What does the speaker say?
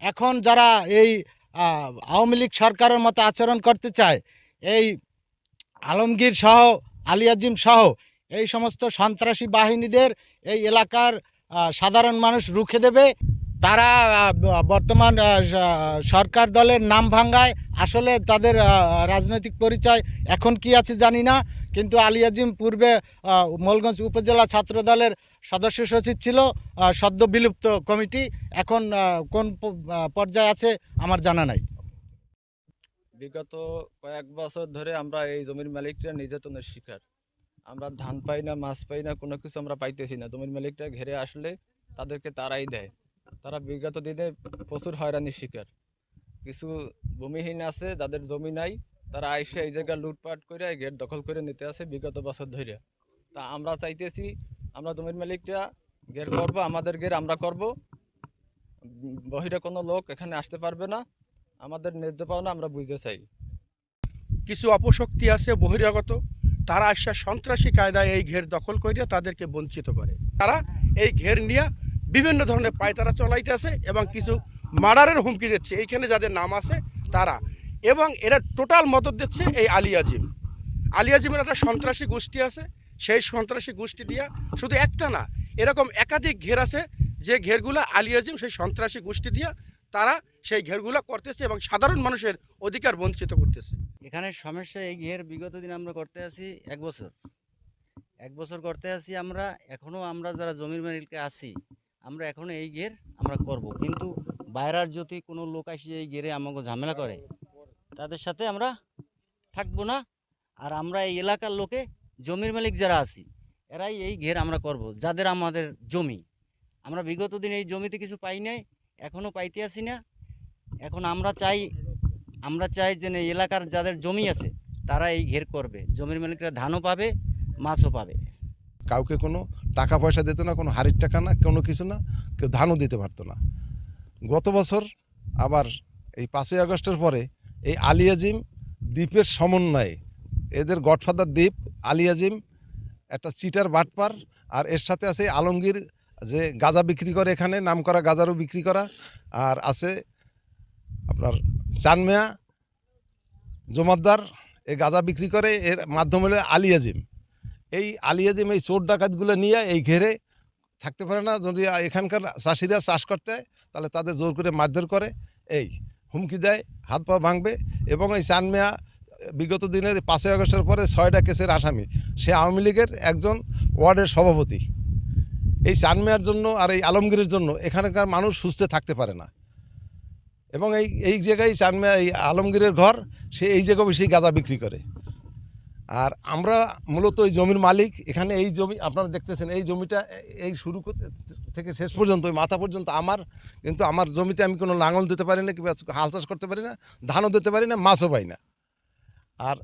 এখন যারা এই আওয়ামী লীগ সরকারের মতো আচরণ করতে চায়, এই আলমগীর সহ আলিয়াজিম সহ এই সমস্ত সন্ত্রাসী বাহিনীদের এই এলাকার সাধারণ মানুষ রুখে দেবে। তারা বর্তমান সরকার দলের নাম ভাঙ্গায়, আসলে তাদের রাজনৈতিক পরিচয় এখন কি আছে জানি না, কিন্তু আলিয়াজিম পূর্বে মোলগঞ্জ উপজেলা ছাত্র দলের সদস্য সচিব ছিল, সদ্য বিলুপ্ত কমিটি, এখন কোন পর্যায়ে আছে আমার জানা নাই। বিগত কয়েক বছর ধরে আমরা এই জমির মালিকরা নির্যাতনের শিকার। আমরা ধান পাই না, মাছ পাই না, কোনো কিছু আমরা পাইতেছি না। জমির মালিকরা ঘেরে আসলে তাদেরকে তারাই দেয়। তারা বিগত দিনে প্রচুর হয়রানির শিকার। কিছু ভূমিহীন আছে, যাদের জমি নাই, তারা আইসে এই জায়গা লুটপাট করে গেট দখল করে নিতে আসে বিগত বছর ধরে। তা আমরা চাইতেছি, আমরা জমির মালিকরা ঘের করব, আমাদের ঘের আমরা করব, বহিরে কোনো লোক এখানে আসতে পারবে না। আমাদের ন্যায্য পাওনা আমরা বুঝতে চাই। কিছু অপশক্তি আছে বহিরাগত, তারা আসা সন্ত্রাসী কায়দায় এই ঘের দখল করে তাদেরকে বঞ্চিত করে। তারা এই ঘের নিয়ে বিভিন্ন ধরনের পায়তারা চলাইতে আছে এবং কিছু মার্ডারের হুমকি দিচ্ছে এইখানে যাদের নাম আছে তারা, এবং এরা টোটাল মদত দিচ্ছে এই আলিয়াজিমের একটা সন্ত্রাসী গোষ্ঠী আছে। সেই সন্ত্রাসী গোষ্ঠী দিয়া শুধু একটা না, এরকম একাধিক ঘের আছে যে ঘেরগুলো আলিয়াজিম সেই সন্ত্রাসী গোষ্ঠী দিয়া তারা সেই ঘেরগুলো করতেছে এবং সাধারণ মানুষের অধিকার বঞ্চিত করতেছে। এখানে সমস্যা এই ঘের বিগত দিন আমরা করতে আছি 1 বছর করতে আছি আমরা। এখনো আমরা যারা জমির মালিককে আছি, আমরা এখনো এই ঘের আমরা করব, কিন্তু বাইরের যদি কোনো লোক আসি এই ঘেরে আমাকে ঝামেলা করে, তাদের সাথে আমরা থাকবো না। আর আমরা এই এলাকার লোকে জমির মালিক যারা আছি, এরাই এই ঘের আমরা করব, যাদের আমাদের জমি। আমরা বিগত দিন এই জমিতে কিছু পাই নাই, এখনো পাইতে আসি না। এখন আমরা চাই যে এই এলাকার যাদের জমি আছে তারা এই ঘের করবে, জমির মালিকরা ধানও পাবে, মাছও পাবে। কাউকে কোনো টাকা পয়সা দিত না, কোনো হাড়ির টাকা না, কোনো কিছু না, কেউ ধানও দিতে পারতো না। গত বছর আবার এই 5ই আগস্টের পরে এই আলিয়াজিম দ্বীপের সমন্বয়ে, এদের গডফাদার দ্বীপ আলিয়াজিম একটা চিটার বাটপার, আর এর সাথে আছে আলমগীর যে গাঁজা বিক্রি করে, এখানে নাম করা গাঁজারও বিক্রি করা, আর আছে আপনার চানমিয়া জমাদ্দার, এই গাঁজা বিক্রি করে, এর মাধ্যম হলো আলিয়াজিম। এই আলিয়াজিম এই চোর ডাকাতগুলো নিয়ে এই ঘেরে থাকতে পারে না। যদি এখানকার চাষিরা চাষ করতে হয় তাহলে তাদের জোর করে মারধর করে, এই হুমকি দেয় হাত পা ভাঙবে। এবং এই চানমিয়া বিগত দিনের 5ই আগস্টের পরে 6টা কেসের আসামি, সে আওয়ামী লীগের একজন ওয়ার্ডের সভাপতি। এই চানমিয়ার জন্য আর এই আলমগীরের জন্য এখানকার মানুষ সুস্থ থাকতে পারে না। এবং এই জায়গায় চানমিয়া এই আলমগীরের ঘর, সে এই জায়গায় বেশি গাঁজা বিক্রি করে। আর আমরা মূলত এই জমির মালিক। এখানে এই জমি আপনারা দেখতেছেন, এই জমিটা এই শুরু থেকে শেষ পর্যন্ত ওই মাথা পর্যন্ত আমার, কিন্তু আমার জমিতে আমি কোনো লাঙল দিতে পারি না, কিংবা হাল চাষ করতে পারি না, ধানও দিতে পারি না, মাছও পাই না। আর